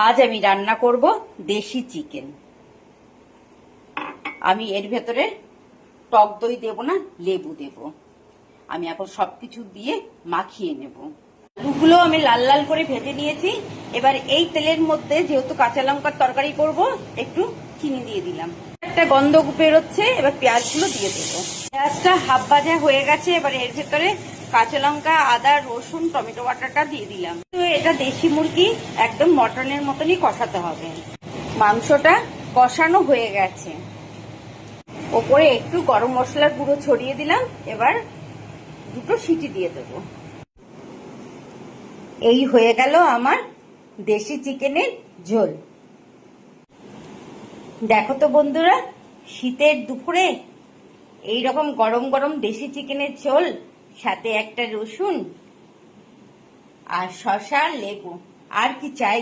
আজ আমি রান্না করব দেশি চিকেন। আমি এর ভেতরে টক দই দেব না, লেবু দেব। আমি এখন সবকিছু দিয়ে মাখিয়ে নেব। আলুগুলো আমি লাল লাল করে ভেজে নিয়েছি। এবার এই তেলের মধ্যে যেহেতু কাঁচা লঙ্কার তরকারি করব, একটু চিনি দিয়ে দিলাম। একটা গন্ধ বেরোচ্ছে, এবার পেঁয়াজগুলো দিয়ে দেবো। পেঁয়াজটা হাফ ভাজা হয়ে গেছে। এবার এর ভেতরে কাঁচা লঙ্কা, আদা, রসুন, টমেটো বাটাটা দিয়ে দিলাম। তো এটা দেশি মুরগি, একদম মটনের মতনই কষাতে হবে। মাংসটা কষানো হয়ে গেছে। ওপরে একটু গরম মশলার গুঁড়ো ছড়িয়ে দিলাম। এবার দুটো সিটি দিয়ে দেবো। এই হয়ে গেল আমার দেশি চিকেনের ঝোল। দেখো তো বন্ধুরা, শীতের দুপুরে এইরকম গরম গরম দেশি চিকেনের ঝোল, সাথে একটা রসুন আর শসা, লেবু, আর কি চাই।